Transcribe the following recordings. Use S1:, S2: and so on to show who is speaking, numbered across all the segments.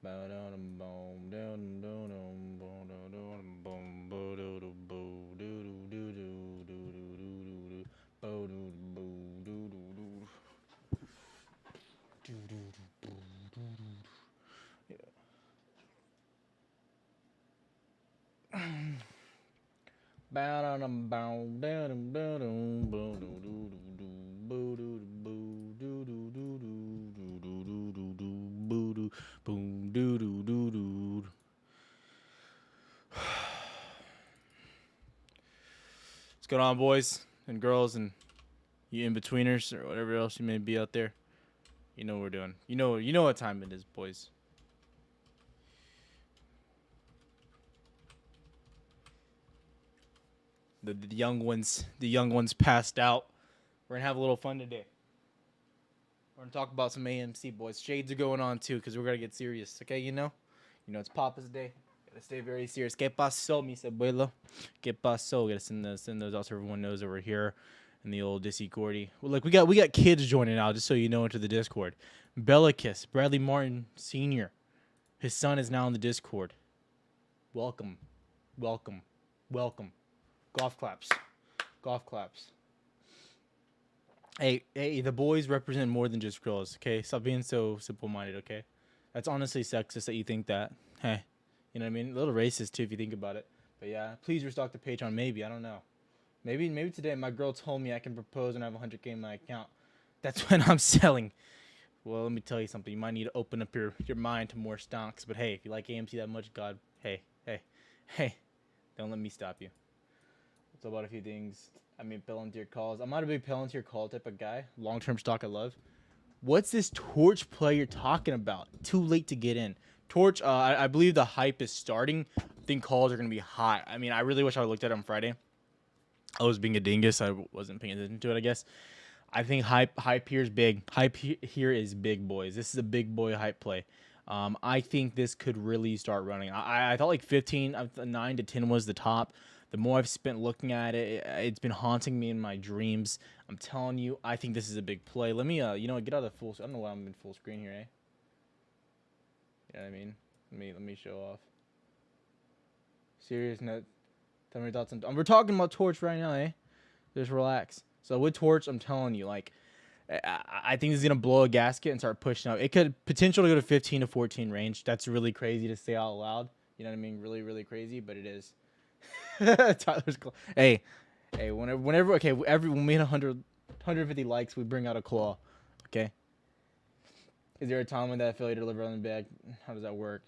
S1: What's going on, boys and girls and you in-betweeners or whatever else you may be out there? You know what we're doing. You know what time it is, boys. The young ones passed out. We're gonna have a little fun today. We're gonna talk about some AMC, boys. Shades are going on too, cause we're gonna get serious. Okay, you know it's Papa's Day. Gotta stay very serious. ¿Qué pasó, mis abuelo? ¿Qué pasó? Gotta send those out so everyone knows that we're here in the old Discordy. Well, like we got kids joining now, just so you know, into the Discord. Bellicus, Bradley Martin Sr. His son is now in the Discord. Welcome. Golf claps. Hey, the boys represent more than just girls, okay? Stop being so simple-minded, okay? That's honestly sexist that you think that. Hey, you know what I mean? A little racist, too, if you think about it. But yeah, please restock the Patreon. Maybe, I don't know. Maybe today my girl told me I can propose and have 100K in my account. That's when I'm selling. Well, let me tell you something. You might need to open up your mind to more stocks. But hey, if you like AMC that much, God, hey, don't let me stop you. It's about a few things. I mean, Palantir calls. I'm not a big Palantir call type of guy. Long-term stock I love. What's this Torch play you're talking about? Too late to get in. Torch, I believe the hype is starting. I think calls are going to be hot. I mean, I really wish I looked at it on Friday. I was being a dingus. I wasn't paying attention to it, I guess. I think hype here is big. Hype here is big, boys. This is a big boy hype play. I think this could really start running. I thought like 9 to 10 was the top. The more I've spent looking at it, it's been haunting me in my dreams. I'm telling you, I think this is a big play. Let me, get out of the full. I don't know why I'm in full screen here, eh? You know what I mean? Let me show off. Serious note. Tell me your thoughts on. We're talking about Torch right now, eh? Just relax. So with Torch, I'm telling you, like, I think this is gonna blow a gasket and start pushing up. It could potentially go to 15 to 14 range. That's really crazy to say out loud. You know what I mean? Really, really crazy, but it is. Tyler's claw. Hey, whenever okay, when we hit 150 likes, we bring out a claw. Okay. Is there a time when that failure to deliver on the back? How does that work?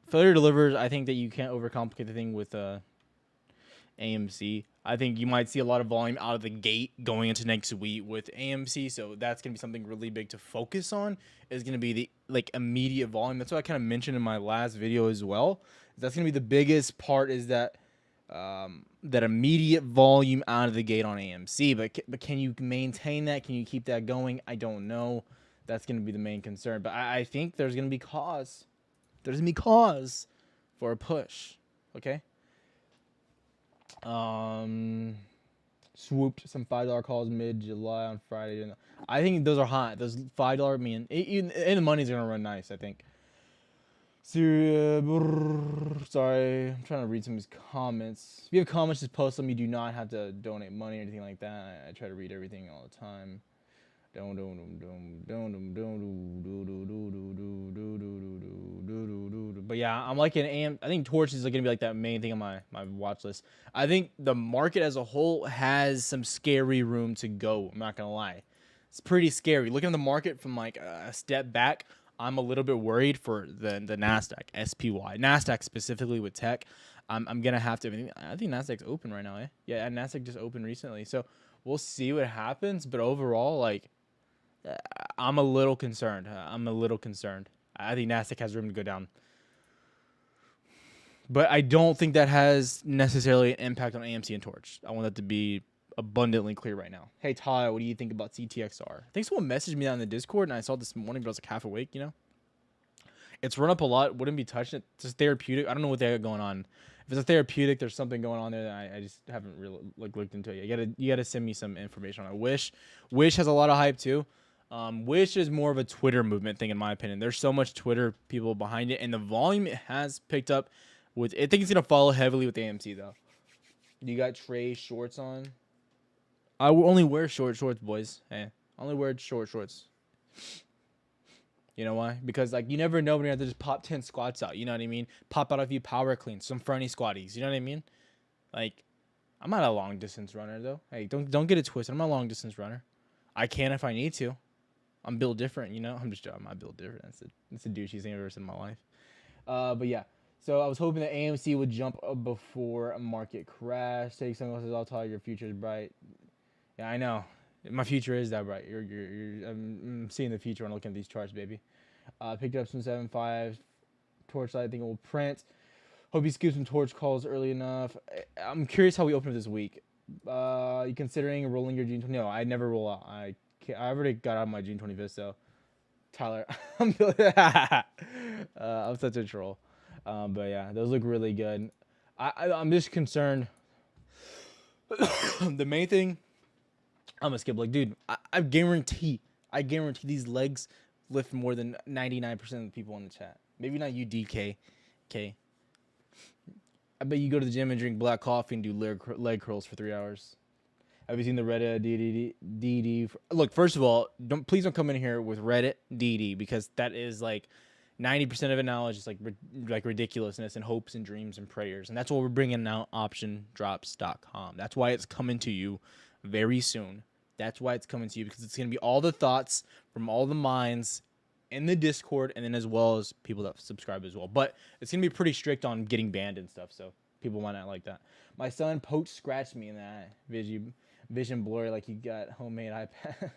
S1: Failure delivers. I think that you can't overcomplicate the thing with AMC. I think you might see a lot of volume out of the gate going into next week with AMC. So that's gonna be something really big to focus on. Is gonna be the immediate volume. That's what I kind of mentioned in my last video as well. That's gonna be the biggest part. Is that that immediate volume out of the gate on AMC, but can you maintain that? Can you keep that going? I don't know. That's going to be the main concern. But I think there's going to be cause. There's going to be cause for a push. Okay. Swooped some $5 calls mid-July on Friday. I think those are hot. Those $5, and the money's going to run nice, I think. Sorry, I'm trying to read some of his comments. If you have comments, just post them. You do not have to donate money or anything like that. I try to read everything all the time. But yeah, I'm liking AM. I think Torch is gonna be like that main thing on my watch list. I think the market as a whole has some scary room to go. I'm not gonna lie, it's pretty scary. Looking at the market from like a step back, I'm a little bit worried for the Nasdaq, SPY, Nasdaq specifically with tech. I'm gonna have to. I think Nasdaq's open right now, eh? Yeah, and Nasdaq just opened recently, so we'll see what happens. But overall, like, I'm a little concerned. I think Nasdaq has room to go down, but I don't think that has necessarily an impact on AMC and Torch. I want that to be abundantly clear right now. Hey Ty, what do you think about CTXR? I think someone messaged me that in the Discord, and I saw it this morning, but I was like half awake. You know, it's run up a lot. Wouldn't be touching it. It's just therapeutic. I don't know what they got going on. If it's a therapeutic, there's something going on there that I just haven't really looked into it. You gotta send me some information on it. Wish has a lot of hype too. Which is more of a Twitter movement thing, in my opinion. There's so much Twitter people behind it, and the volume it has picked up with. I think it's gonna follow heavily with AMC though. You got Trey shorts on. I will only wear shorts, boys. Hey, I only wear shorts. You know why? Because like you never know when you have to just pop 10 squats out. You know what I mean? Pop out a few power cleans, some fronty squatties. You know what I mean? Like, I'm not a long distance runner though. Hey, don't get it twisted. I'm not a long distance runner. I can if I need to. I'm built different, you know. I'm just joking. I'm not built different. That's a douchey thing I've ever said in my life. But yeah. So I was hoping that AMC would jump up before a market crash. Take sunglasses off, tall. Your future is bright. Yeah, I know. My future is that bright. I'm seeing the future when looking at these charts, baby. Picked up some 7.5 torch light. I think it will print. Hope you scoop some torch calls early enough. I'm curious how we open up this week. You considering rolling your June 20? No, I never roll out. I already got out of my June 25th. So Tyler, I'm such a troll. But yeah, those look really good. I'm just concerned. The main thing, I'm gonna skip. Like, dude, I guarantee these legs lift more than 99% of the people in the chat. Maybe not you, DK. Okay. I bet you go to the gym and drink black coffee and do leg curls for 3 hours. Have you seen the Reddit DD? Look, first of all, please don't come in here with Reddit DD because that is like 90% of it now is just like ridiculousness and hopes and dreams and prayers. And that's what we're bringing out optiondrops.com. That's why it's coming to you very soon. That's why it's coming to you, because it's going to be all the thoughts from all the minds in the Discord, and then as well as people that subscribe as well. But it's going to be pretty strict on getting banned and stuff, so people might not like that. My son Poach scratched me in the eye. Vision blurry like he got homemade iPad.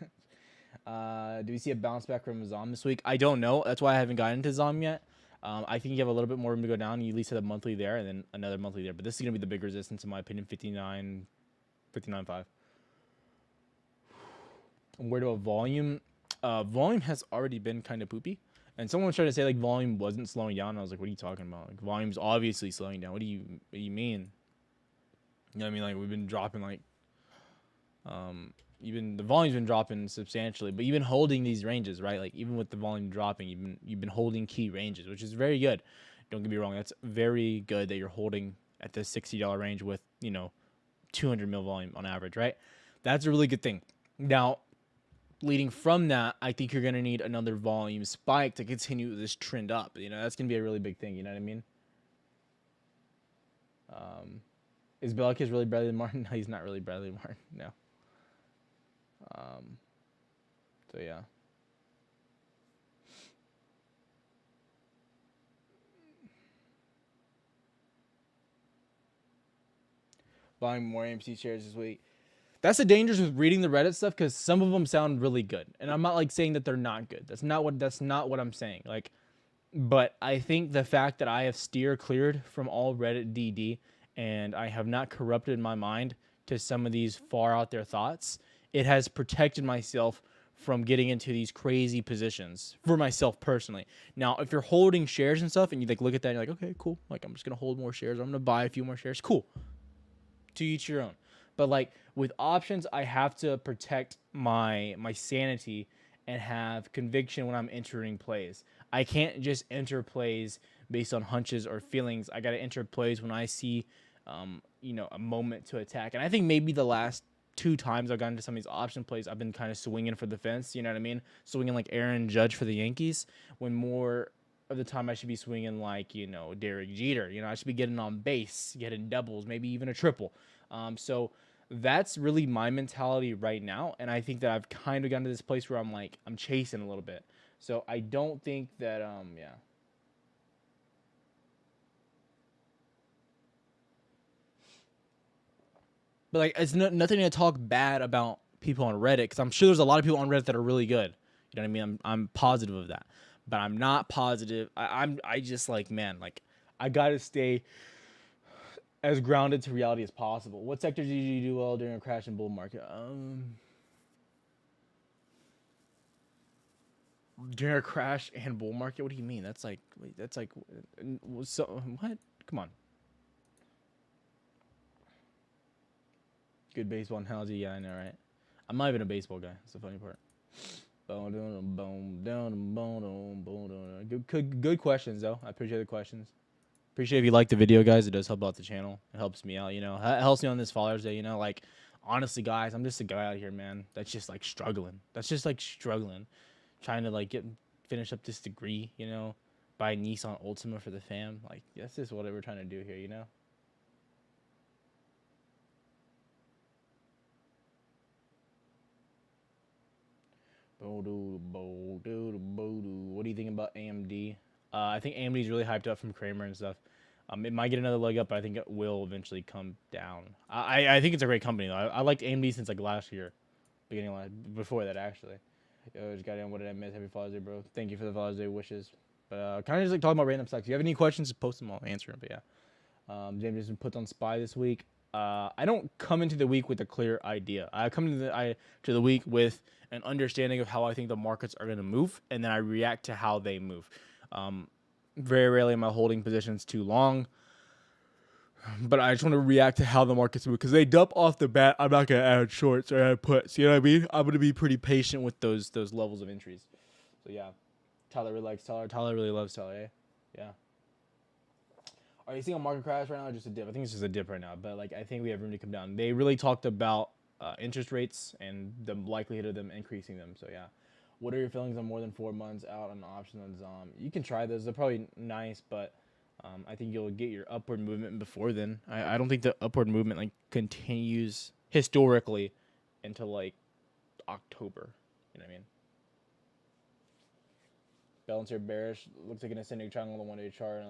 S1: Do we see a bounce back from Zom this week? I don't know. That's why I haven't gotten into Zom yet. I think you have a little bit more room to go down. You at least have a monthly there and then another monthly there. But this is going to be the big resistance, in my opinion, 59.5. Where to a volume? Volume has already been kind of poopy. And someone was trying to say, like, volume wasn't slowing down. I was like, what are you talking about? Like, volume's obviously slowing down. What do you mean? You know what I mean? Like, we've been dropping, like, the volume's been dropping substantially, but you've been holding these ranges, right? Like, even with the volume dropping, you've been holding key ranges, which is very good. Don't get me wrong. That's very good that you're holding at the $60 range with, 200 mil volume on average, right? That's a really good thing. Now, leading from that, I think you're going to need another volume spike to continue this trend up. That's going to be a really big thing. You know what I mean? Is Bellicus really Bradley Martin? No, he's not really Bradley Martin. No. So, yeah. Buying more AMC shares this week. That's the dangers with reading the Reddit stuff, because some of them sound really good, and I'm not like saying that they're not good. That's not what I'm saying. Like, but I think the fact that I have steer cleared from all Reddit DD and I have not corrupted my mind to some of these far out there thoughts, it has protected myself from getting into these crazy positions for myself personally. Now, if you're holding shares and stuff, and you like look at that, and you're like, okay, cool. Like, I'm just gonna hold more shares. I'm gonna buy a few more shares. Cool. To each your own. But like with options, I have to protect my sanity and have conviction when I'm entering plays. I can't just enter plays based on hunches or feelings. I got to enter plays when I see, a moment to attack. And I think maybe the last 2 times I've gotten into some of these option plays, I've been kind of swinging for the fence. You know what I mean? Swinging like Aaron Judge for the Yankees, when more of the time I should be swinging like, Derek Jeter. I should be getting on base, getting doubles, maybe even a triple. So that's really my mentality right now. And I think that I've kind of gotten to this place where I'm chasing a little bit. So I don't think that, yeah. But like, it's nothing to talk bad about people on Reddit, because I'm sure there's a lot of people on Reddit that are really good. You know what I mean? I'm positive of that, but I'm not positive. I just like, man, like I gotta stay as grounded to reality as possible. What sectors did you do well during a crash and bull market? During a crash and bull market? What do you mean? That's like so what? Come on. Good baseball analogy. Yeah, I know, right? I'm not even a baseball guy. That's the funny part. Good questions though. I appreciate the questions. Appreciate if you like the video, guys. It does help out the channel. It helps me out, you know. It helps me on this Father's Day, you know. Like, honestly, guys, I'm just a guy out here, man. That's just like struggling. Trying to like finish up this degree, you know. Buy a Nissan Altima for the fam. Like, that's just what we're trying to do here, you know. What do you think about AMD? I think AMD is really hyped up from Kramer and stuff. It might get another leg up, but I think it will eventually come down. I think it's a great company though. I liked AMD since like last year, before that actually. Yo, just goddamn, what did I miss? Happy Father's Day, bro. Thank you for the Father's Day wishes. But kind of just like talking about random stuff. If you have any questions, just post them. I'll answer them. But yeah, James has been put on spy this week. I don't come into the week with a clear idea. I come to the week with an understanding of how I think the markets are going to move, and then I react to how they move. Very rarely am I holding positions too long, but I just want to react to how the markets move because they dump off the bat. I'm not going to add shorts or add puts. You know what I mean? I'm going to be pretty patient with those levels of entries. So yeah, Tyler really likes Tyler. Tyler really loves Tyler. Eh? Yeah. Are you seeing a market crash right now or just a dip? I think it's just a dip right now, but like I think we have room to come down. They really talked about interest rates and the likelihood of them increasing them. So yeah. What are your feelings on more than 4 months out on options on ZOM? You can try those. They're probably nice, but I think you'll get your upward movement before then. I don't think the upward movement like continues historically until like October. You know what I mean? Palantir bearish. Looks like an ascending triangle on the 1-day chart.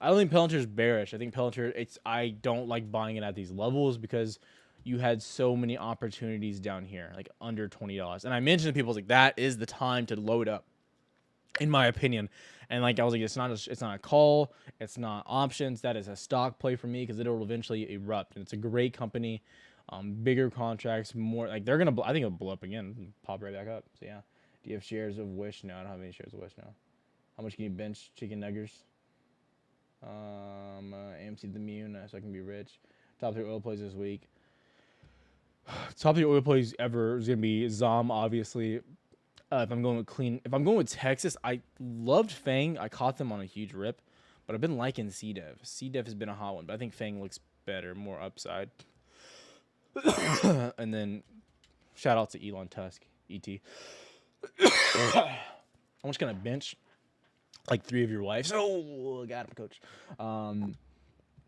S1: I don't think Palantir's bearish. I think Palantir, I don't like buying it at these levels because you had so many opportunities down here, like under $20. And I mentioned to people, like, that is the time to load up, in my opinion. And like I was like, it's not a call, it's not options. That is a stock play for me because it'll eventually erupt. And it's a great company, bigger contracts, more like they're gonna. I think it'll blow up again, and pop right back up. So yeah. Do you have shares of Wish? No, I don't have any shares of Wish now. How much can you bench chicken nuggets? AMC the Mune, so I can be rich. Top 3 oil plays this week. Top 3 oil plays ever is gonna be ZOM, obviously. If I'm going with Texas, I loved Fang. I caught them on a huge rip, but I've been liking CDEV. CDEV has been a hot one, but I think Fang looks better, more upside. And then shout out to Elon Tusk, ET. How much can I bench? Like 3 of your wives. Oh, got him, coach.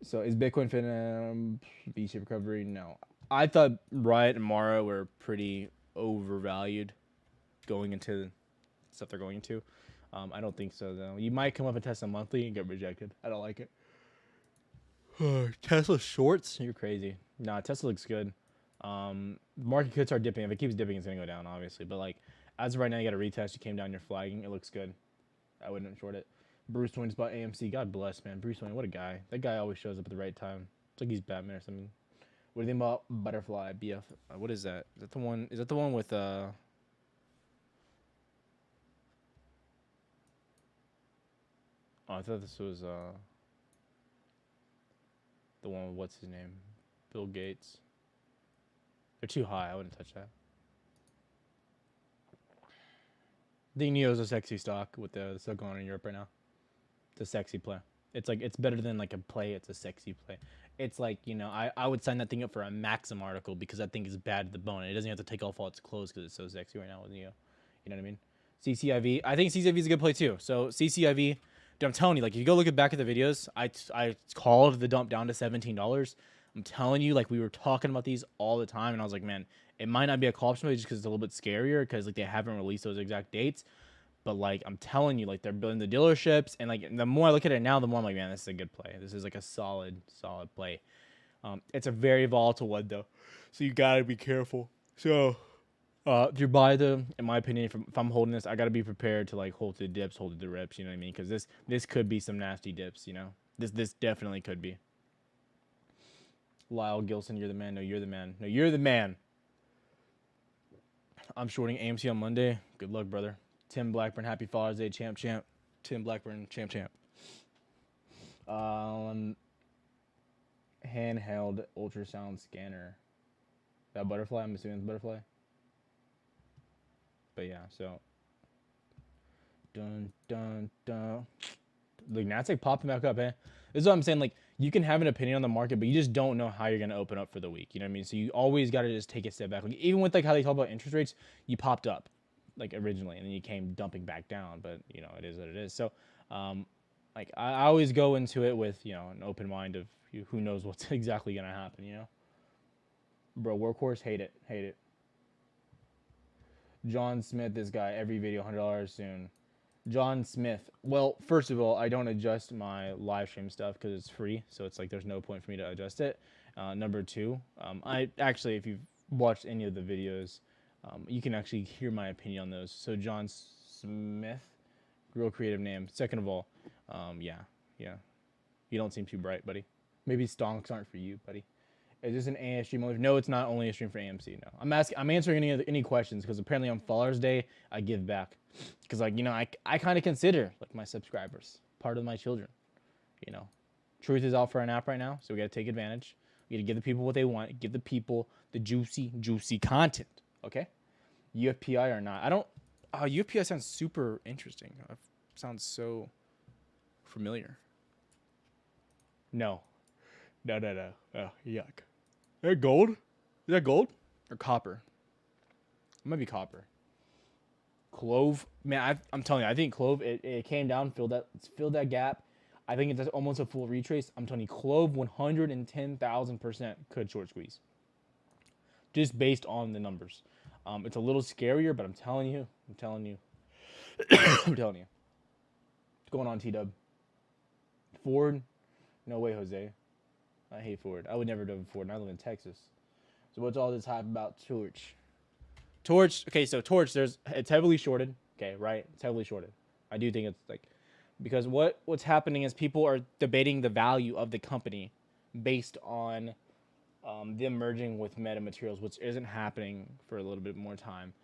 S1: So is Bitcoin finna V-shaped recovery? No. I thought Riot and Mara were pretty overvalued going into stuff they're going into. I don't think so though. You might come up and test a monthly and get rejected. I don't like it. Tesla shorts? You're crazy. Nah, Tesla looks good. Market could start dipping. If it keeps dipping, it's gonna go down, obviously. But like as of right now, you got a retest. You came down, you're flagging. It looks good. I wouldn't short it. Bruce Wayne's bought AMC. God bless, man. Bruce Wayne, what a guy. That guy always shows up at the right time. It's like he's Batman or something. What do you think about Butterfly BF? What is that? Is that the one? Is that the one with Oh, I thought this was the one with what's his name? Bill Gates. They're too high. I wouldn't touch that. I think Neo's a sexy stock with the stuff going on in Europe right now. It's a sexy play. It's like it's better than like a play. It's a sexy play. It's like, you know, I would sign that thing up for a Maxim article because that thing is bad to the bone. It doesn't have to take off all its clothes because it's so sexy right now with Neo. You know what I mean? CCIV. I think CCIV is a good play too. So CCIV, dude, I'm telling you, like if you go look at back at the videos, I called the dump down to $17. I'm telling you, like we were talking about these all the time, and I was like, man, it might not be a call option play just because it's a little bit scarier because like they haven't released those exact dates. But like I'm telling you, like they're building the dealerships, and like the more I look at it now, the more I'm like, man, this is a good play. This is like a solid play. It's a very volatile one though, so you gotta be careful. So, if you buy the, in my opinion, if I'm holding this, I gotta be prepared to like hold the dips, hold the rips. You know what I mean? Because this could be some nasty dips. You know, this definitely could be. Lyle Gilson, you're the man. No, you're the man. No, you're the man. I'm shorting AMC on Monday. Good luck, brother. Tim Blackburn, happy Father's Day, champ. Tim Blackburn, champ. Handheld ultrasound scanner. That Butterfly, I'm assuming it's Butterfly. But yeah, so dun, dun, dun. Like Nasdaq popping back up, eh? This is what I'm saying. Like, you can have an opinion on the market, but you just don't know how you're gonna open up for the week. You know what I mean? So you always gotta just take a step back. Like, even with like how they talk about interest rates, you popped up like originally, and then you came dumping back down. But you know, it is what it is. So, like I always go into it with an open mind of who knows what's exactly gonna happen. Bro, workhorse, hate it, hate it. John Smith, this guy, every video $100 soon. John Smith. Well, first of all, I don't adjust my live stream stuff because it's free, so it's like there's no point for me to adjust it. Number two, I actually, if you've watched any of the videos, you can actually hear my opinion on those. So John Smith, real creative name. Second of all, yeah, you don't seem too bright, buddy. Maybe stonks aren't for you, buddy. Is this an AS stream only? No, it's not only a stream for AMC. No, I'm answering any questions because apparently on Father's Day I give back because I kind of consider like my subscribers part of my children. Truth is out for an app right now, so we got to take advantage. We got to give the people what they want. Give the people the juicy content. Okay, UFPI or not? I don't. UFPI sounds super interesting. It sounds so familiar. No. Oh, yuck. Is that gold? Is that gold? Or copper? It might be copper. Clove. Man, I'm telling you, I think Clove, it came down, filled that gap. I think it's almost a full retrace. I'm telling you, Clove 110,000% could short squeeze. Just based on the numbers. It's a little scarier, but I'm telling you. I'm telling you. What's going on, T-Dub? Ford? No way, Jose. I hate Ford. I would never do Ford, and I live in Texas. So what's all this hype about Torch? Okay, so Torch, it's heavily shorted. Okay, right? It's heavily shorted. I do think it's like, because what's happening is people are debating the value of the company based on them merging with Meta Materials, which isn't happening for a little bit more time.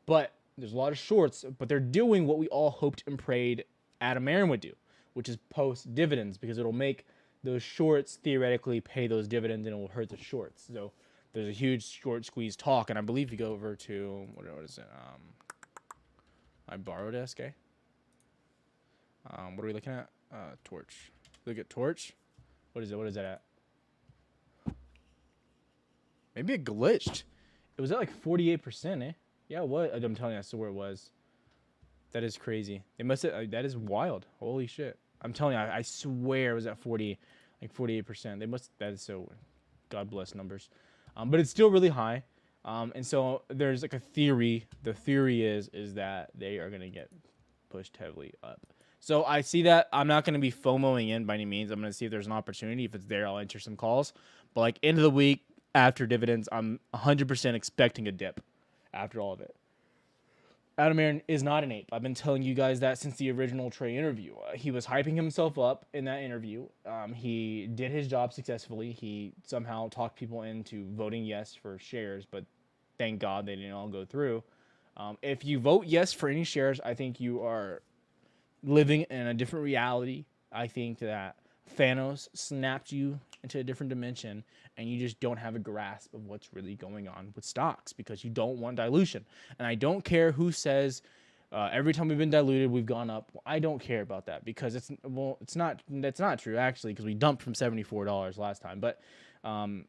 S1: But there's a lot of shorts, but they're doing what we all hoped and prayed Adam Aaron would do, which is post dividends, because it'll make those shorts theoretically pay those dividends and it will hurt the shorts. So there's a huge short squeeze talk, and I believe you go over to what is it? My borrow desk, eh? What are we looking at? Torch. Look at Torch. What is it? What is that at? Maybe it glitched. It was at like 48%, eh? Yeah, what? I'm telling you, that's where it was. That is crazy. It must have, that is wild. Holy shit. I'm telling you, I swear it was at 48%. That is so, God bless numbers. But it's still really high. And so there's like a theory. The theory is that they are going to get pushed heavily up. So I see that. I'm not going to be FOMOing in by any means. I'm going to see if there's an opportunity. If it's there, I'll enter some calls. But like end of the week, after dividends, I'm 100% expecting a dip after all of it. Adam Aaron is not an ape. I've been telling you guys that since the original Trey interview. He was hyping himself up in that interview. He did his job successfully. He somehow talked people into voting yes for shares, but thank God they didn't all go through. If you vote yes for any shares, I think you are living in a different reality. I think that Thanos snapped you into a different dimension, and you just don't have a grasp of what's really going on with stocks because you don't want dilution. And I don't care who says every time we've been diluted, we've gone up. Well, I don't care about that because that's not true actually, because we dumped from $74 last time, but and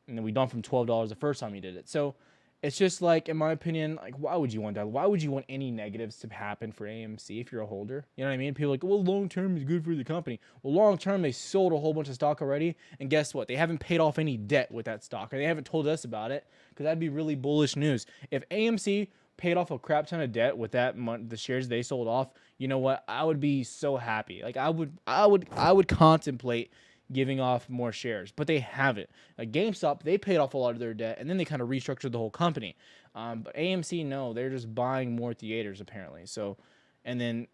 S1: then we dumped from $12 the first time we did it. So it's just like, in my opinion, like why would you want that? Why would you want any negatives to happen for AMC if you're a holder? You know what I mean? People are like, well, long term is good for the company. Well, long term they sold a whole bunch of stock already, and guess what? They haven't paid off any debt with that stock, or they haven't told us about it, because that'd be really bullish news. If AMC paid off a crap ton of debt with that the shares they sold off, you know what? I would be so happy. Like I would contemplate giving off more shares, but they haven't. Like GameStop, they paid off a lot of their debt, and then they kind of restructured the whole company. But AMC, no, they're just buying more theaters apparently. So, and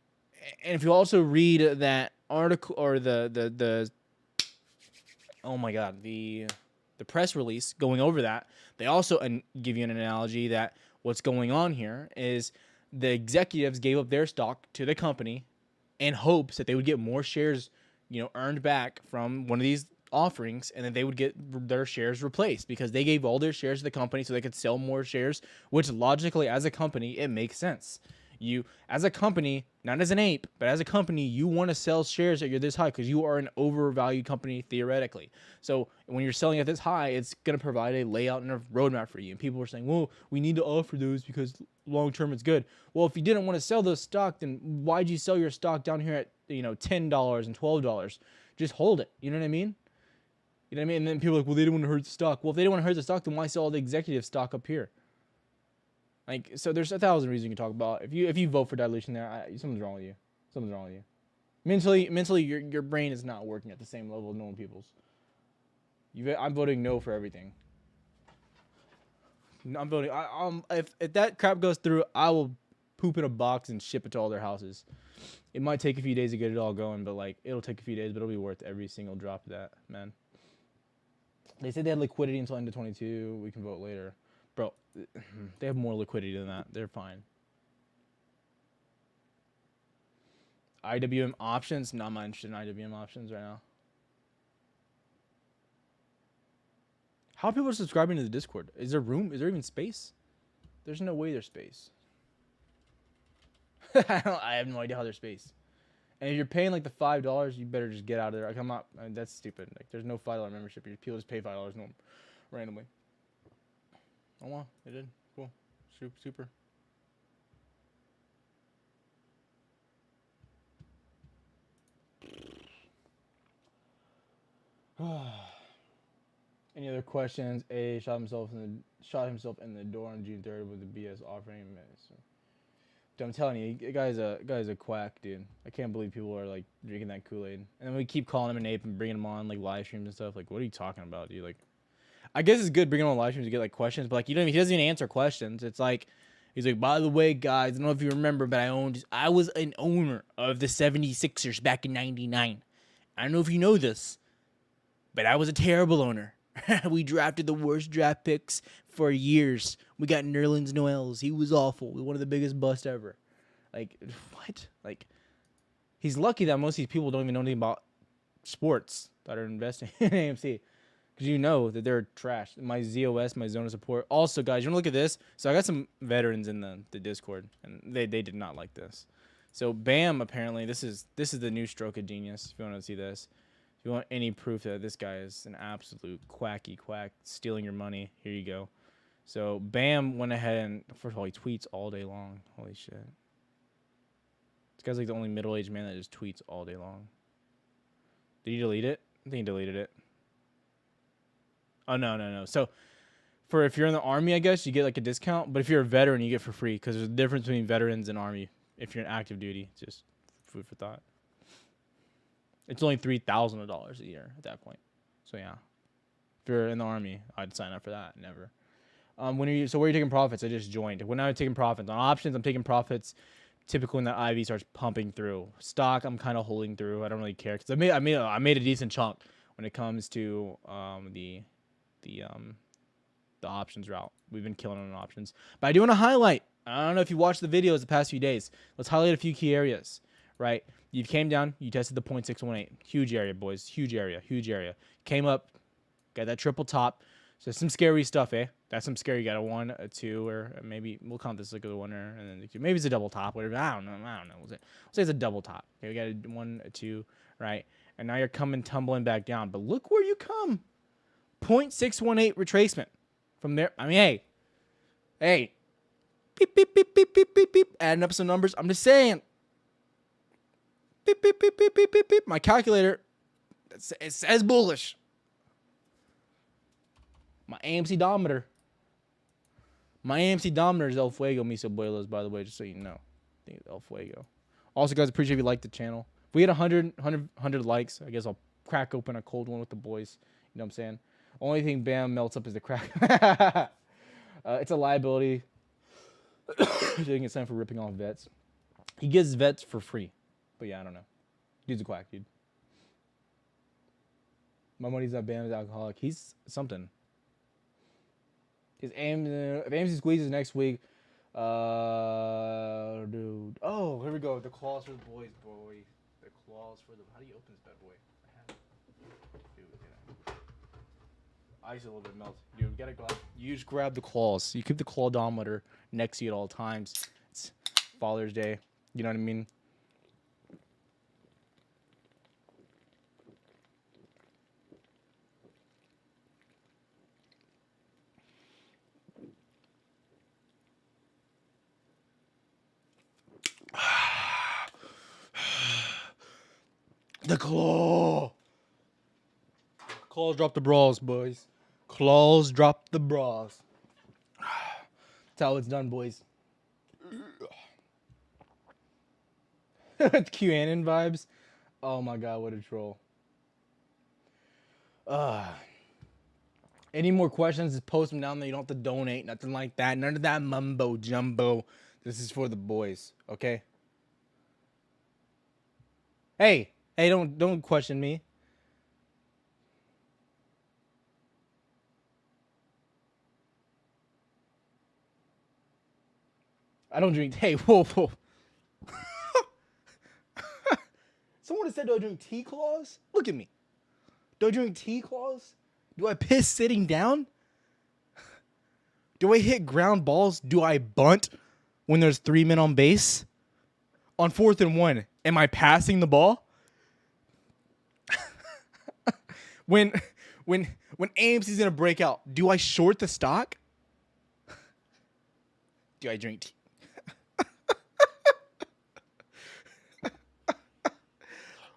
S1: if you also read that article or the oh my god, the press release going over that, they also give you an analogy that what's going on here is the executives gave up their stock to the company in hopes that they would get more shares, earned back from one of these offerings, and then they would get their shares replaced because they gave all their shares to the company so they could sell more shares, which logically as a company, it makes sense. You, as a company, not as an ape, but as a company, you want to sell shares that you're this high because you are an overvalued company theoretically. So when you're selling at this high, it's going to provide a layout and a roadmap for you. And people are saying, well, we need to offer those because long term it's good. Well, if you didn't want to sell those stock, then why'd you sell your stock down here at $10 and $12? Just hold it. You know what I mean? You know what I mean? And then people are like, well, they don't want to hurt the stock. Well, if they don't want to hurt the stock, then why sell all the executive stock up here? Like, so there's 1,000 reasons you can talk about. If you vote for dilution there, something's wrong with you. Something's wrong with you. Mentally, your brain is not working at the same level as normal people's. I'm voting no for everything. I'm voting. If that crap goes through, I will poop in a box and ship it to all their houses. It might take a few days to get it all going, but like it'll take a few days, but it'll be worth every single drop of that, man. They said they had liquidity until end of 22. We can vote later. Bro, they have more liquidity than that. They're fine. IWM options? Not much interested in IWM options right now. How are people subscribing to the Discord? Is there room? Is there even space? There's no way there's space. I have no idea how there's space. And if you're paying like the $5, you better just get out of there. Like, I'm not. I mean, that's stupid. Like, there's no $5 membership. People just pay $5 randomly. Oh wow, they did. Cool. Super. Any other questions? A shot himself in the door on June 3rd with the BS offering. Dude, I'm telling you, the guy's a quack, dude. I can't believe people are like drinking that Kool-Aid. And then we keep calling him an ape and bringing him on like live streams and stuff. Like, what are you talking about, dude? Like, I guess it's good bringing him on live streams to get like questions, but like he doesn't even answer questions. It's like he's like, by the way, guys, I don't know if you remember, but I was an owner of the 76ers back in '99. I don't know if you know this, but I was a terrible owner. We drafted the worst draft picks for years. We got Nerlens Noels. He was awful. One of the biggest busts ever. Like, what? Like, he's lucky that most of these people don't even know anything about sports that are investing in AMC. Because you know that they're trash. My ZOS, my zone of support. Also, guys, you want to look at this? So I got some veterans in the Discord, and they did not like this. So BAM, apparently, this is the new stroke of genius, if you want to see this. If you want any proof that this guy is an absolute quack stealing your money, here you go. So BAM went ahead and, first of all, he tweets all day long. Holy shit. This guy's like the only middle-aged man that just tweets all day long. Did he delete it? I think he deleted it. Oh, no. So if you're in the Army, I guess, you get like a discount. But if you're a veteran, you get for free. Because there's a difference between veterans and Army. If you're in active duty, just food for thought. It's only $3,000 a year at that point. So yeah, if you're in the Army, I'd sign up for that. Never. Where are you taking profits? I just joined. When I'm taking profits on options, I'm taking profits. Typically when that IV starts pumping through. Stock, I'm kind of holding through. I don't really care because I made a decent chunk when it comes to the options route. We've been killing on options, but I do want to highlight. I don't know if you watched the videos the past few days. Let's highlight a few key areas. Right, you came down, you tested the 0.618, huge area, boys, huge area. Came up, got that triple top. So some scary stuff, eh? That's some scary. You got a 1, a 2, or maybe we'll count this like a 1, and then maybe it's a double top, whatever. I don't know. We'll say it's a double top. Okay, we got a 1, a 2, right? And now you're coming tumbling back down. But look where you come, 0.618 retracement from there. I mean, hey, beep beep beep beep beep beep beep. Adding up some numbers. I'm just saying. Beep, beep, beep, beep, beep, beep, beep. My calculator, it says bullish. My AMC dometer. is El Fuego Miso Buelos, by the way, just so you know. I think it's El Fuego. Also, guys, appreciate if you like the channel. If we hit 100 likes, I guess I'll crack open a cold one with the boys. You know what I'm saying? Only thing BAM melts up is the crack. It's a liability. I think it's time for ripping off vets. He gives vets for free. But yeah, I don't know. Dude's a quack, dude. My money's not BAM's alcoholic. He's something. If AMC squeezes next week, dude. Oh, here we go. The claws for the boys, boy. The claws for the. How do you open this bad boy? Dude, yeah. Ice a little bit melt. Dude, you just grab the claws. You keep the clawdometer next to you at all times. Father's Day. You know what I mean? The claw. Claws drop the bras, boys. Claws drop the bras. That's how it's done, boys. QAnon vibes. Oh my god, what a troll. Any more questions, just post them down there. You don't have to donate, nothing like that. None of that mumbo jumbo. This is for the boys, okay? Hey, don't question me. I don't drink. Hey, whoa. Someone said, do I drink tea claws? Look at me. Do I drink tea claws? Do I piss sitting down? Do I hit ground balls? Do I bunt when there's 3 men on base? On 4th and 1, am I passing the ball? when AMC's gonna break out, do I short the stock? Do I drink tea?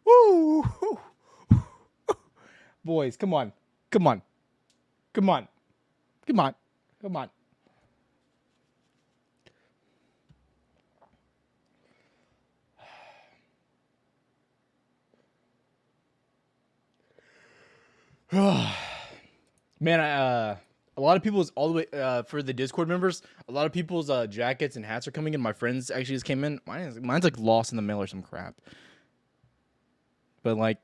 S1: Woo! Boys, come on. Man, a lot of people's all the way for the Discord members. A lot of people's jackets and hats are coming in. My friends actually just came in. Mine's like lost in the mail or some crap. But like,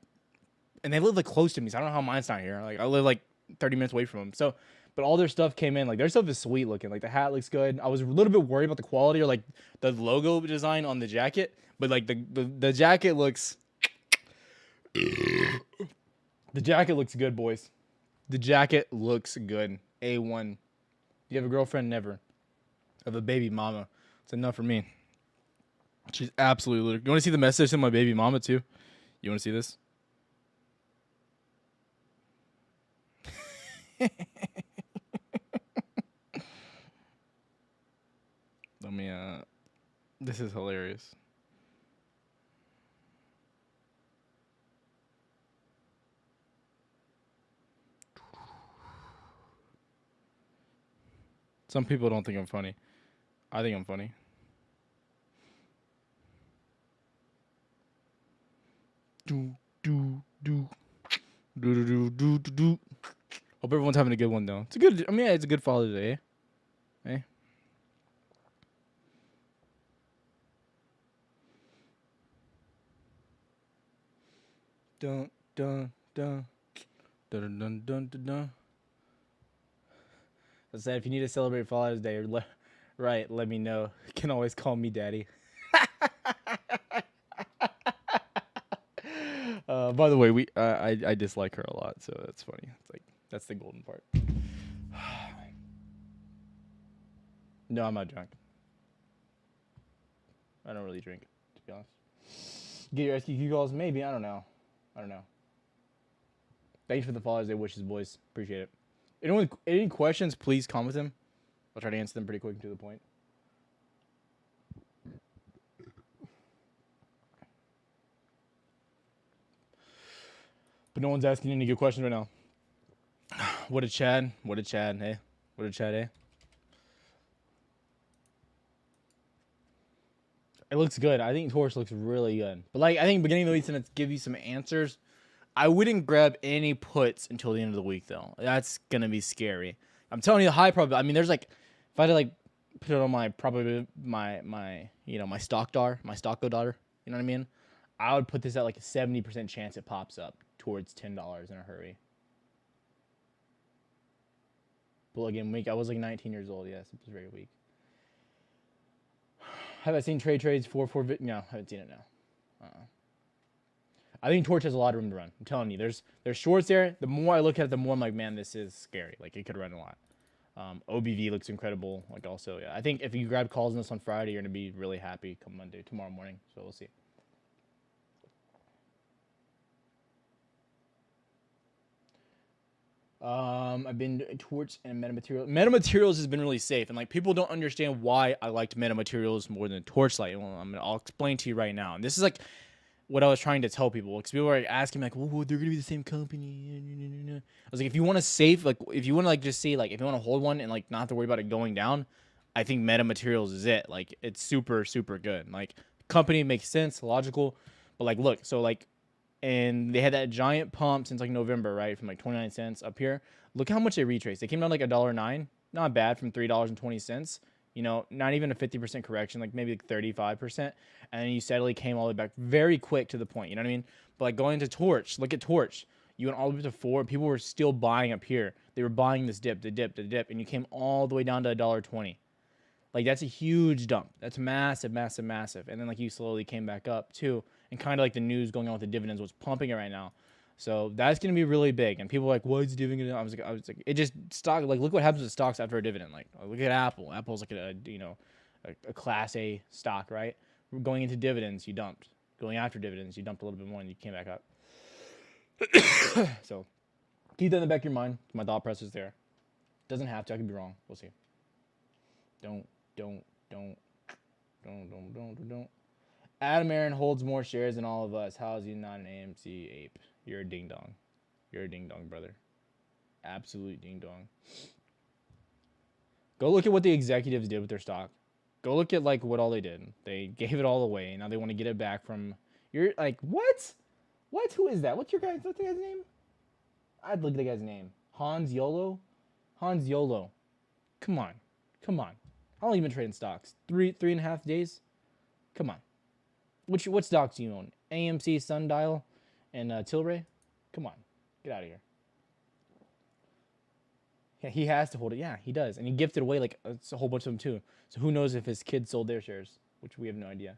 S1: and they live like close to me, so I don't know how mine's not here. Like I live like 30 minutes away from them. So, but all their stuff came in. Like their stuff is sweet looking. Like the hat looks good. I was a little bit worried about the quality or like the logo design on the jacket, but like the jacket looks. The jacket looks good, boys. The jacket looks good. A1. You have a girlfriend? Never. I have a baby mama. It's enough for me. She's absolutely. You want to see the message in my baby mama too? You want to see this? Let me. This is hilarious. Some people don't think I'm funny. I think I'm funny. Hope everyone's having a good one though. It's a good. I mean, yeah, it's a good Father's Day. Eh? Dun dun dun dun dun dun dun dun. I said, if you need to celebrate Father's Day, right, let me know. You can always call me daddy. By the way, I dislike her a lot, so that's funny. It's like that's the golden part. No, I'm not drunk. I don't really drink, to be honest. Get your SQQ calls? Maybe. I don't know. Thanks for the Father's Day wishes, boys. Appreciate it. Any questions, please comment them. I'll try to answer them pretty quick and to the point. But no one's asking any good questions right now. What a Chad, hey? What a Chad, hey? It looks good. I think Taurus looks really good. But like, I think beginning of the week's gonna give you some answers. I wouldn't grab any puts until the end of the week, though. That's gonna be scary. I'm telling you, the high probability. I mean, there's like, if I had to like put it on my probably my stock dar, my stocko daughter, you know what I mean? I would put this at like a 70% chance it pops up towards $10 in a hurry. But again, weak. I was like 19 years old. Yes, it was very weak. Have I seen trades for no, I haven't seen it now. I think Torch has a lot of room to run. I'm telling you, there's shorts there. The more I look at it, the more I'm like, man, this is scary. Like it could run a lot. OBV looks incredible. Like also, yeah, I think if you grab calls on this on Friday, you're gonna be really happy come tomorrow morning. So we'll see. I've been towards and metamaterials. Metamaterials has been really safe, and like people don't understand why I liked metamaterials more than Torchlight. Well, I'll explain to you right now. And this is like what I was trying to tell people, because people were like asking me like, "Well, they're gonna be the same company." I was like, if you want to save, like, if you want to like just see, like, if you want to hold one and like not have to worry about it going down, I think metamaterials is it. Like, it's super good. Like, company makes sense, logical, but like, look, so like. And they had that giant pump since like November, right? From like 29 cents up here. Look how much they retraced. They came down like $1.09. Not bad from $3.20. You know, not even a 50% correction, like maybe like 35%. And then you steadily came all the way back very quick to the point. You know what I mean? But like going to Torch, look at Torch. You went all the way to 4. People were still buying up here. They were buying this dip, the dip, and you came all the way down to $1.20. Like, that's a huge dump. That's massive. And then like you slowly came back up too. And kind of like the news going on with the dividends was pumping it right now. So that's going to be really big. And people are like, why is dividend? I was like, it just stock, like, look what happens with stocks after a dividend. Like, look at Apple. Apple's like a class A stock, right? Going into dividends, you dumped. Going after dividends, you dumped a little bit more and you came back up. So keep that in the back of your mind. My thought process there. Doesn't have to. I could be wrong. We'll see. Don't. Adam Aaron holds more shares than all of us. How is he not an AMC ape? You're a ding dong. You're a ding dong, brother. Absolute ding dong. Go look at what the executives did with their stock. Go look at like what all they did. They gave it all away. Now they want to get it back from. You're like, what? What? Who is that? What's the guy's name? I'd look at the guy's name. Hans Yolo. Come on. How long have you been trading stocks? 3.5 days? Come on. What stocks do you own? AMC, Sundial, and Tilray? Come on. Get out of here. Yeah, he has to hold it. Yeah, he does. And he gifted away like a whole bunch of them too. So who knows if his kids sold their shares, which we have no idea.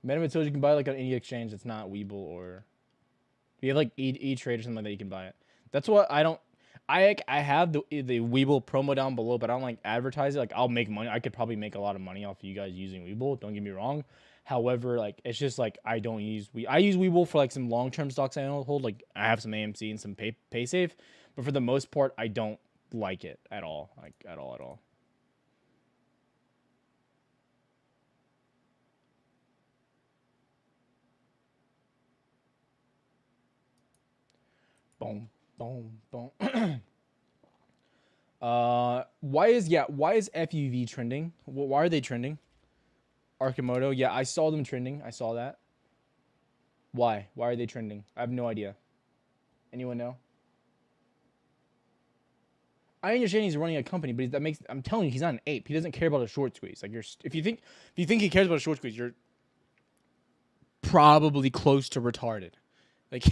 S1: Metamaterials you can buy like on any exchange that's not Webull or... You have like E-Trade or something like that, you can buy it. That's what I don't... I have the Webull promo down below, but I don't like advertise it. Like, I'll make money. I could probably make a lot of money off of you guys using Webull. Don't get me wrong. However, like, it's just like I don't use I use Webull for like some long-term stocks I don't hold. Like, I have some AMC and some PaySafe, but for the most part, I don't like it at all. Like, at all. Boom. Why is FUV trending? Why are they trending? Archimoto, yeah, I saw them trending. I saw that. Why are they trending? I have no idea. Anyone know? I understand he's running a company, but I'm telling you, he's not an ape. He doesn't care about a short squeeze. Like, if you think he cares about a short squeeze, you're probably close to retarded. Like,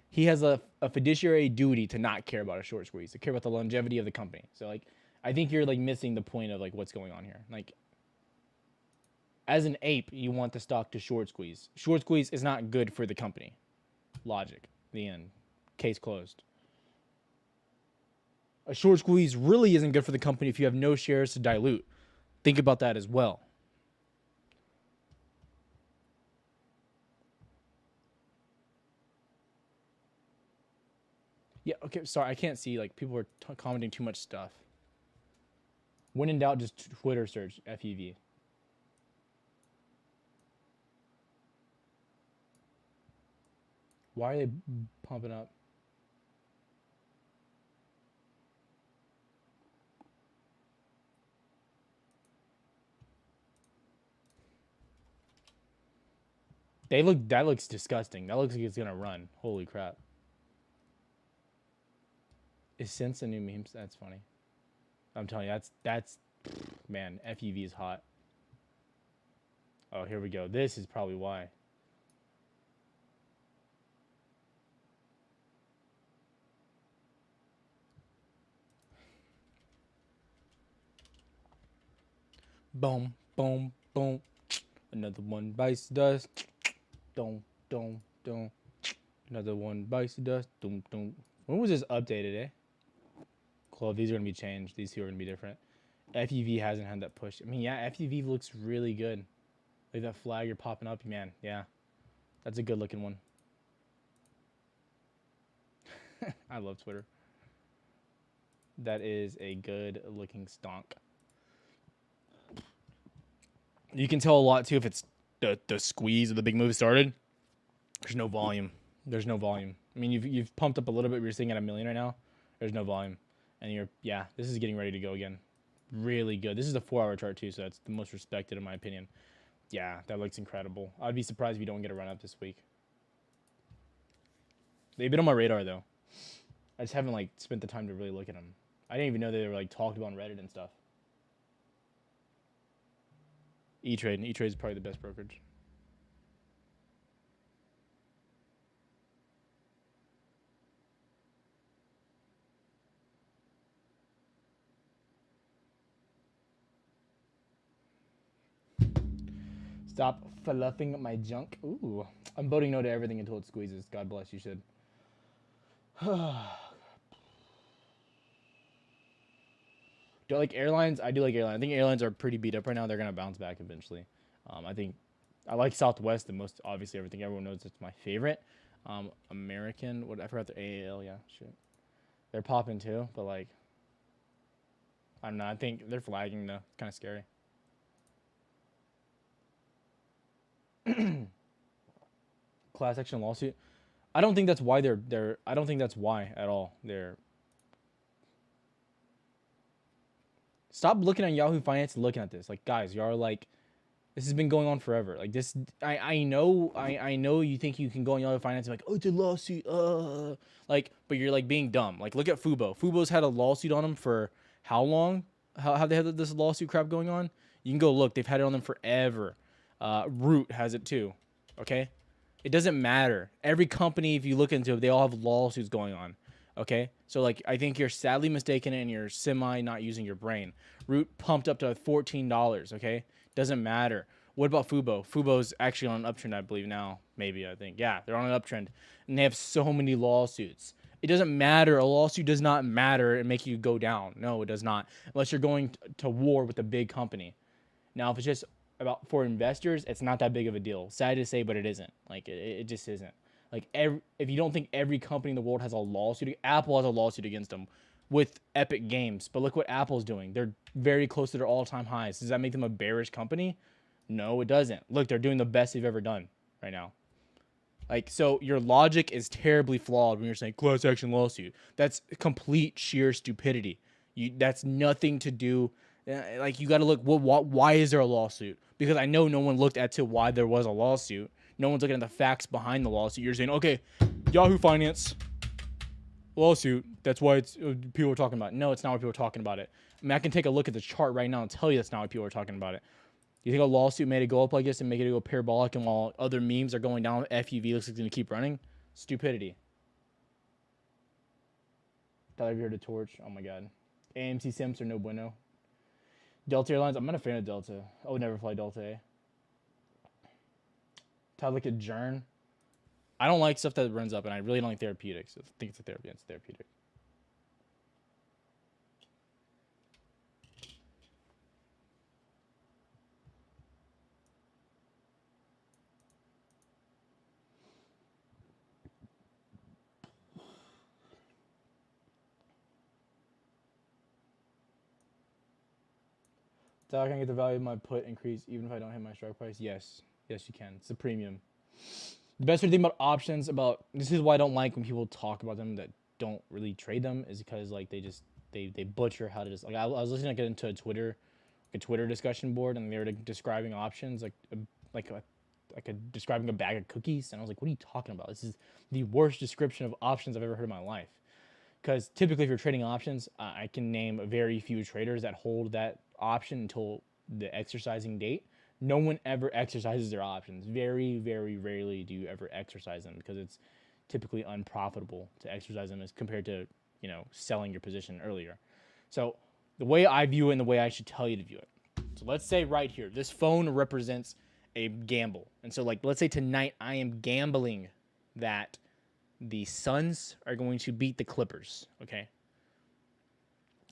S1: he has a fiduciary duty to not care about a short squeeze, to care about the longevity of the company. So, like, I think you're, like, missing the point of, like, what's going on here. Like, as an ape, you want the stock to short squeeze. Short squeeze is not good for the company. Logic. The end. Case closed. A short squeeze really isn't good for the company if you have no shares to dilute. Think about that as well. Yeah, okay, sorry, I can't see. Like, people are commenting too much stuff. When in doubt, just Twitter search FEV. Why are they pumping up? That looks disgusting. That looks like it's gonna run. Holy crap. Is Sense a new meme? That's funny. I'm telling you, that's man, FEV is hot. Oh, here we go. This is probably why. Boom, boom, boom. Another one bites the dust. Dum, dum. Another one bites the dust. Dum, dum. When was this updated, eh? Cool. These are gonna be changed. These two are gonna be different. FUV hasn't had that push. I mean, yeah, FUV looks really good. Like that flag you're popping up, man. Yeah, that's a good looking one. I love Twitter. That is a good looking stonk. You can tell a lot too if it's the squeeze or the big move started. There's no volume. There's no volume. I mean, you've pumped up a little bit. You're sitting at 1 million right now. There's no volume, and this is getting ready to go again. Really good. This is a 4-hour chart too, so that's the most respected in my opinion. Yeah, that looks incredible. I'd be surprised if you don't get a run up this week. They've been on my radar though. I just haven't like spent the time to really look at them. I didn't even know they were like talked about on Reddit and stuff. E-Trade is probably the best brokerage. Stop fluffing my junk. Ooh, I'm voting no to everything until it squeezes. God bless you, should. Do I like airlines? I do like airlines. I think airlines are pretty beat up right now. They're going to bounce back eventually. I think I like Southwest the most. Obviously, everyone knows it's my favorite. American, I forgot the AAL. Yeah, shit. They're popping too, but like, I don't know. I think they're flagging though. Kind of scary. Class action lawsuit. I don't think that's why they're. I don't think that's why at all. Stop looking at Yahoo Finance and looking at this. Like, guys, y'all are like, this has been going on forever. Like this, I know you think you can go on Yahoo Finance and like, oh, it's a lawsuit. Like, but you're like being dumb. Like, look at Fubo. Fubo's had a lawsuit on them for how long? How have they had this lawsuit crap going on? You can go look. They've had it on them forever. Root has it too. Okay, it doesn't matter. Every company, if you look into it, they all have lawsuits going on. Okay, so like I think you're sadly mistaken and you're semi not using your brain. Root pumped up to $14. Okay, doesn't matter. What about Fubo? Fubo's actually on an uptrend, I believe now. Maybe I think they're on an uptrend, and they have so many lawsuits. It doesn't matter. A lawsuit does not matter and make you go down. No, it does not, unless you're going to war with a big company. Now, if it's just about for investors, it's not that big of a deal. Sad to say, but it isn't. Like it just isn't. Like if you don't think every company in the world has a lawsuit, Apple has a lawsuit against them with Epic Games. But look what Apple's doing. They're very close to their all-time highs. Does that make them a bearish company? No, it doesn't. Look, they're doing the best they've ever done right now. Like, so your logic is terribly flawed when you're saying class action lawsuit. That's complete sheer stupidity. That's nothing to do. Like, you got to look, why is there a lawsuit? Because I know no one looked at to why there was a lawsuit. No one's looking at the facts behind the lawsuit. You're saying, okay, Yahoo Finance lawsuit. That's why it's people are talking about it. No, it's not what people are talking about it. I mean, I can take a look at the chart right now and tell you that's not what people are talking about it. You think a lawsuit made it go up like this and make it go parabolic, and while other memes are going down, FUV looks like it's going to keep running? Stupidity. Tyler, have you heard of Torch? Oh my god. AMC Sims are no bueno. Delta Airlines, I'm not a fan of Delta. I would never fly Delta A. Tyler, look at Jern. I don't like stuff that runs up, and I really don't like therapeutics. I think it's a therapy. It's therapeutic. So I can get the value of my put increase even if I don't hit my strike price? Yes. Yes, you can. It's a premium. The best thing about options, this is why I don't like when people talk about them that don't really trade them, is because like they butcher how to just like I was listening into a Twitter discussion board, and they were describing options describing a bag of cookies, and I was like, what are you talking about? This is the worst description of options I've ever heard in my life. Because typically if you're trading options, I can name very few traders that hold that option until the exercising date. No one ever exercises their options. Very, very rarely do you ever exercise them because it's typically unprofitable to exercise them as compared to, selling your position earlier. So the way I view it and the way I should tell you to view it. So let's say right here, this phone represents a gamble. And so like, let's say tonight I am gambling that the Suns are going to beat the Clippers, okay?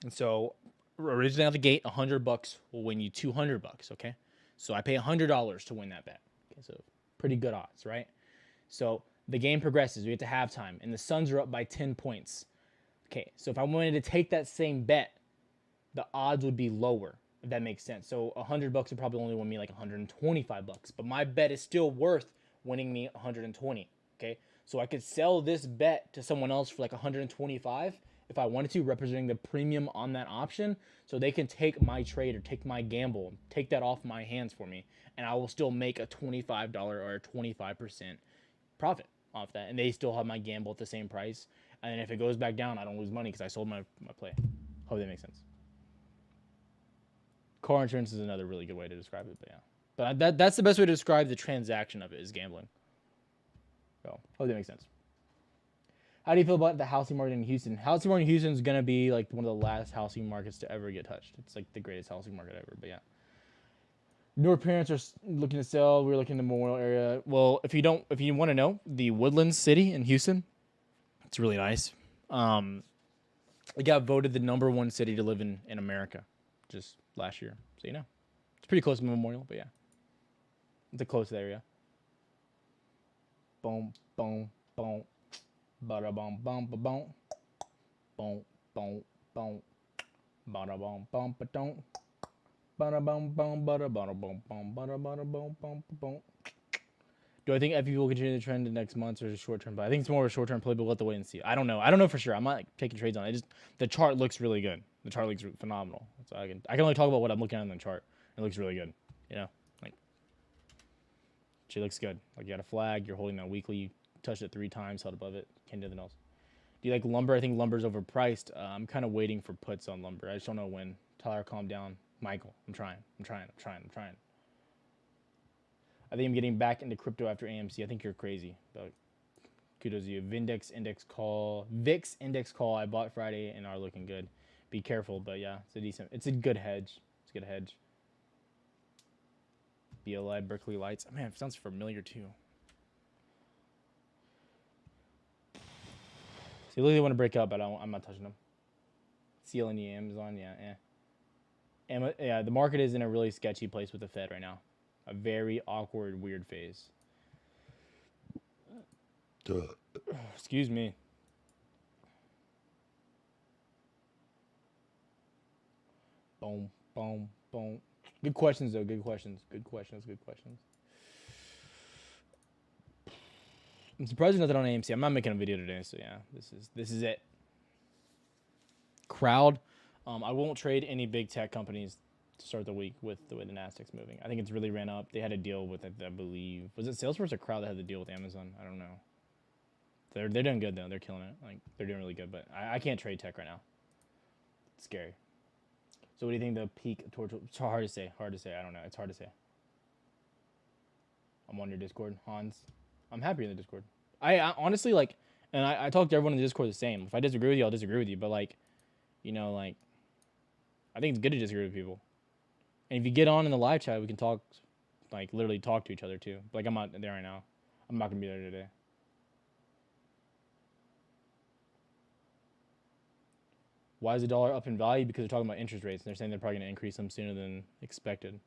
S1: And so originally out of the gate, $100 will win you $200. Okay, so I pay $100 to win that bet. Okay, so pretty good odds, right? So the game progresses. We get to halftime, and the Suns are up by 10 points. Okay, so if I wanted to take that same bet, the odds would be lower, if that makes sense. So $100 would probably only win me like $125, but my bet is still worth winning me 120. Okay, so I could sell this bet to someone else for like 125 if I wanted to, representing the premium on that option, so they can take my trade or take my gamble, take that off my hands for me, and I will still make a $25 or a 25% profit off that, and they still have my gamble at the same price. And if it goes back down, I don't lose money because I sold my play. Hope that makes sense. Car insurance is another really good way to describe it, but yeah. But that's the best way to describe the transaction of it, is gambling. So, hope that makes sense. How do you feel about the housing market in Houston? Housing market in Houston is going to be like one of the last housing markets to ever get touched. It's like the greatest housing market ever, but yeah. Your parents are looking to sell. We're looking in the Memorial area. Well, if you want to know, the Woodlands City in Houston, it's really nice. It got voted the #1 city to live in America just last year. So, you know, it's pretty close to Memorial, but yeah. It's a close area. Boom, boom, boom. Bada bum bum ba bum. Boom, boom, boom. Bada bum bum ba dum. Bada bum bum bada bada bum bum bada bada bum bum bum. Do I think FE will continue the trend in next month or is it short term? But I think it's more of a short term play, but we'll have to wait and see. I don't know. I don't know for sure. I'm not like taking trades on it. The chart looks really good. The chart looks phenomenal. So I can only talk about what I'm looking at in the chart. It looks really good. You know, like she looks good. Like you got a flag. You're holding that weekly. You touched it 3 times, held above it. Can't do anything else. Do you like lumber? I think lumber's overpriced. I'm kind of waiting for puts on lumber. I just don't know when. Tyler, calm down. Michael, I'm trying. I think I'm getting back into crypto after AMC. I think you're crazy, but kudos to you. VIX index call. I bought Friday and are looking good. Be careful, but yeah, it's a good hedge. It's a good hedge. BLI, Berkeley Lights. Man, it sounds familiar too. So you really want to break up, but I'm not touching them. CLNE, Amazon, yeah. The market is in a really sketchy place with the Fed right now. A very awkward, weird phase. Excuse me. Boom, boom, boom. Good questions, though. Good questions. I'm surprised there's nothing on AMC. I'm not making a video today, so yeah. This is it. Crowd. I won't trade any big tech companies to start the week with the way the Nasdaq's moving. I think it's really ran up. They had a deal with, I believe, was it Salesforce or Crowd that had the deal with Amazon? I don't know. They're doing good though. They're killing it. Like they're doing really good. But I can't trade tech right now. It's scary. So what do you think the peak towards? It's hard to say. I don't know. It's hard to say. I'm on your Discord, Hans. I'm happy in the Discord. I honestly like, and I talk to everyone in the Discord the same. If I disagree with you, I'll disagree with you. But like, you know, like, I think it's good to disagree with people. And if you get on in the live chat, we can talk, like literally talk to each other too. Like I'm not there right now. I'm not gonna be there today. Why is the dollar up in value? Because they're talking about interest rates and they're saying they're probably gonna increase them sooner than expected.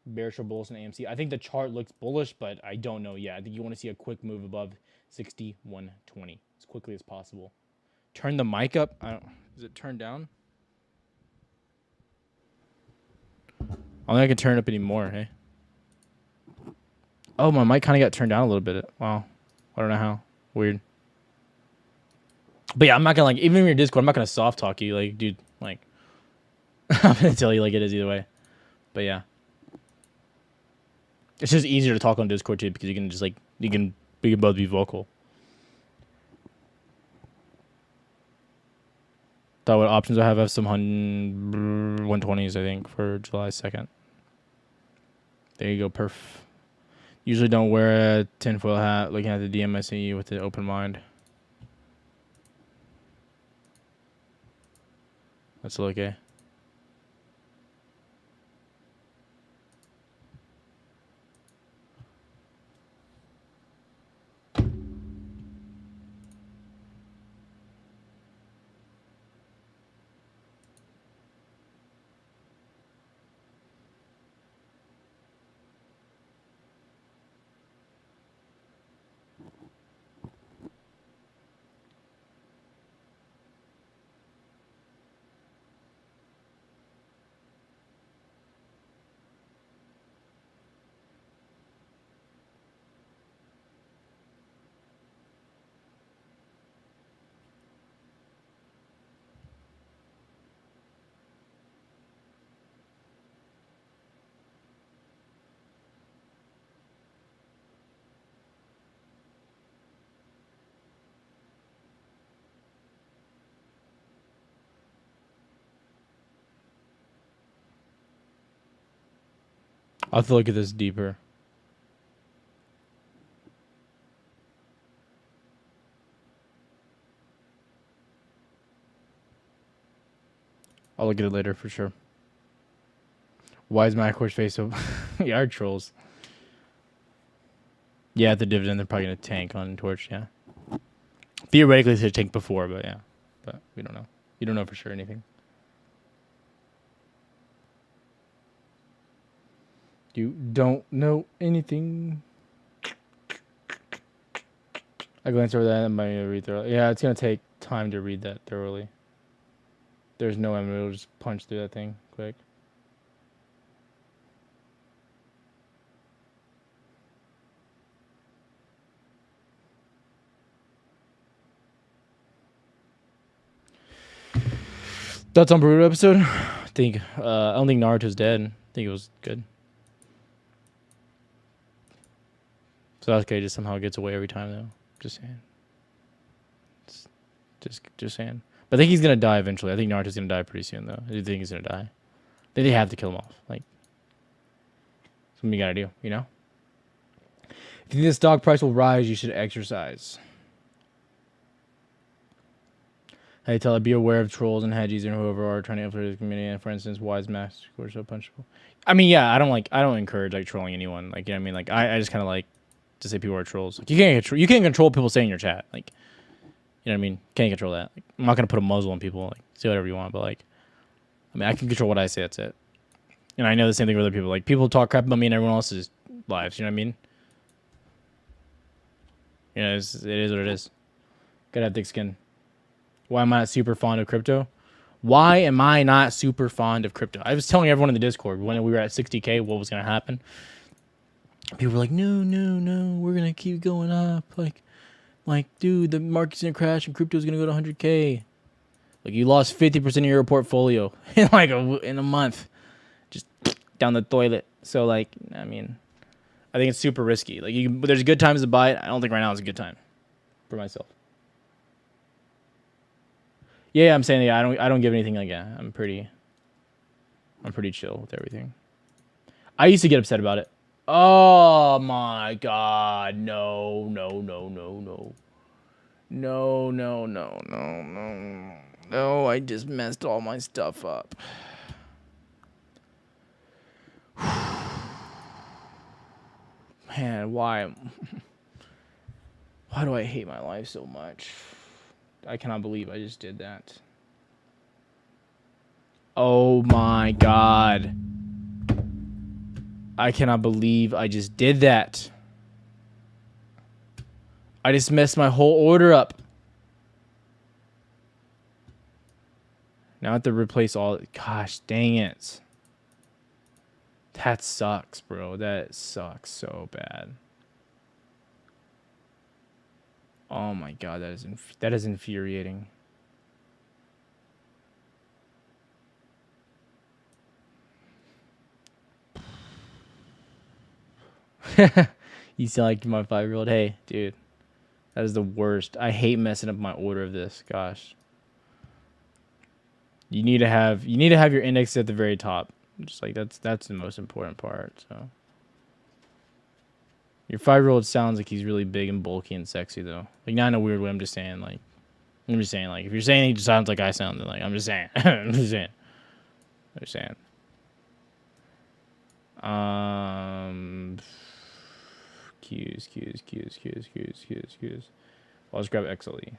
S1: Bearish or bullish in AMC. I think the chart looks bullish, but I don't know yet. I think you want to see a quick move above 6120 as quickly as possible. Turn the mic up. Is it turned down? I don't think I can turn it up anymore, hey? Oh, my mic kind of got turned down a little bit. Wow. I don't know how. Weird. But yeah, I'm not going to, like, even in your Discord, I'm not going to soft talk you. Like, dude, like, I'm going to tell you like it is either way. But yeah. It's just easier to talk on Discord too because you can just, like, we can both be vocal. Thought what options I have some 120s, I think, for July 2nd. There you go, perf. Usually don't wear a tinfoil hat looking at the DMSE with an open mind. That's okay. I'll have to look at this deeper. I'll look at it later for sure. Why is my course face so... Yeah, our trolls. Yeah, at the dividend, they're probably going to tank on Torch, yeah. Theoretically, they should tank before, but yeah. But we don't know. You don't know for sure anything. You don't know anything. I glanced over that and might read through it. Yeah, it's going to take time to read that thoroughly. There's no way it'll just punch through that thing quick. Thoughts on Boruto episode? I don't think Naruto's dead. I think it was good. Sasuke just somehow gets away every time though. Just saying. Just saying. But I think he's gonna die eventually. I think Naruto's gonna die pretty soon though. I think he's gonna die. They have to kill him off. Like, something you gotta do, you know? If you think the stock price will rise, you should exercise. Hey, tell her, be aware of trolls and hedgies and whoever are trying to influence the community. And for instance, why is Max score so punchable? I mean, yeah, I don't encourage like trolling anyone. Like, you know what I mean? Like, I just kind of like to say people are trolls. Like, you can't control people saying in your chat. Like, you know what I mean? Can't control that. Like, I'm not gonna put a muzzle on people. Like, say whatever you want, but like, I mean, I can control what I say. That's it. And I know the same thing with other people. Like, people talk crap about me and everyone else's lives. You know what I mean? You know, it is what it is. Gotta have thick skin. Why am I not super fond of crypto? Why am I not super fond of crypto? I was telling everyone in the Discord when we were at 60K what was going to happen. People were like, no, we're going to keep going up. Like, dude, the market's going to crash and crypto's going to go to 100K. Like, you lost 50% of your portfolio in like in a month. Just down the toilet. So, like, I mean, I think it's super risky. Like, there's good times to buy it. I don't think right now is a good time for myself. Yeah, I'm saying I don't give anything like that. I'm pretty chill with everything. I used to get upset about it. Oh my god, no. No, I just messed all my stuff up. Man, why do I hate my life so much? I cannot believe I just did that. Oh my god. I cannot believe I just did that. I just messed my whole order up. Now I have to replace all... Gosh, dang it. That sucks, bro. That sucks so bad. Oh my god, that is infuriating. You sound like my 5-year-old. Hey, dude, that is the worst. I hate messing up my order of this. Gosh, you need to have your index at the very top. Just like that's the most important part. So. Your 5-year-old sounds like he's really big and bulky and sexy, though. Like, not in a weird way. I'm just saying, like, if you're saying he sounds like I sound, then, like, I'm just saying. I'm just saying. Qs. I'll just grab XLE.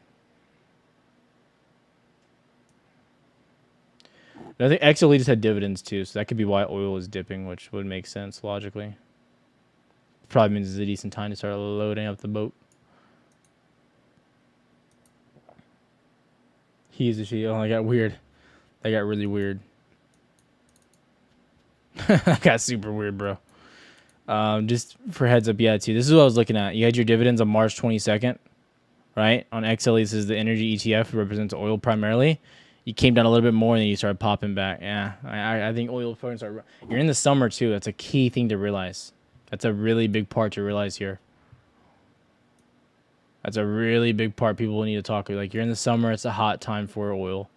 S1: I think XLE just had dividends, too, so that could be why oil is dipping, which would make sense, logically. Probably means it's a decent time to start loading up the boat. He's a she. Oh, I got weird. That got really weird. That got super weird, bro. Just for heads up, yeah, too. This is what I was looking at. You had your dividends on March 22nd, right? On XLE, this is the energy ETF. It represents oil primarily. You came down a little bit more, and then you started popping back. Yeah, I think oil fucking started. You're in the summer, too. That's a key thing to realize. That's a really big part to realize here. That's a really big part people need to talk about. Like, you're in the summer, it's a hot time for oil.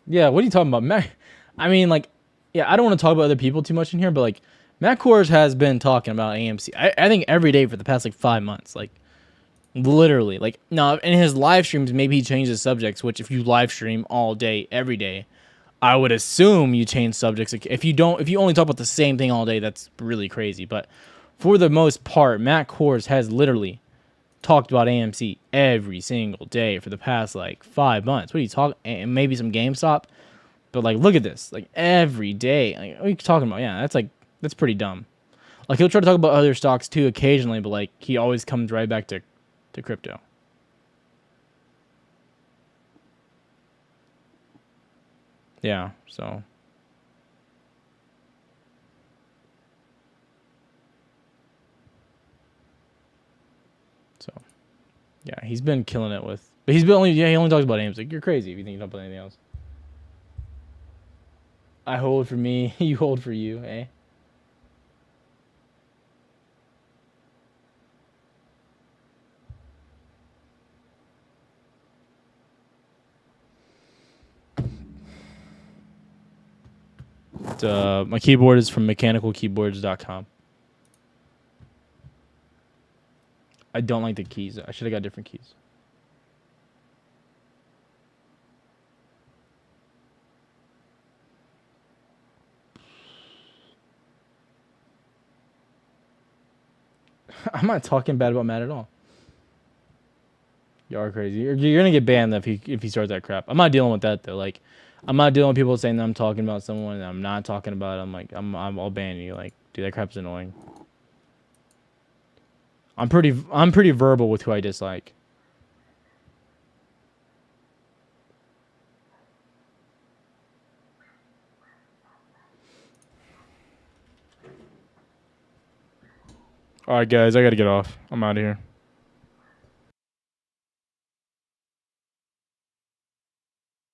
S1: Yeah, what are you talking about, Matt? I mean, like, yeah, I don't want to talk about other people too much in here, but like, Matt Kors has been talking about AMC. I think every day for the past like 5 months, like literally. Like, now in his live streams, maybe he changes subjects. Which, if you live stream all day, every day, I would assume you change subjects. Like, if you don't, if you only talk about the same thing all day, that's really crazy. But for the most part, Matt Kors has literally talked about AMC every single day for the past like 5 months. What are you talking? And maybe some GameStop, but like, look at this. Like every day. Like, what are you talking about? Yeah, that's pretty dumb. Like, he'll try to talk about other stocks too occasionally, but like, he always comes right back to crypto. Yeah. So so yeah, he's been killing it with. But he's been only he only talks about AMC. Like, you're crazy if you think you don't about anything else. I hold for me, you hold for you, eh? My keyboard is from mechanicalkeyboards.com. I don't like the keys. I should have got different keys. I'm not talking bad about Matt at all. You are crazy. You're gonna get banned if he starts that crap. I'm not dealing with that though. Like, I'm not dealing with people saying that I'm talking about someone and I'm not talking about it. I'm like, I'll ban you. Like, dude, that crap's annoying. I'm pretty verbal with who I dislike. All right, guys, I gotta get off. I'm out of here.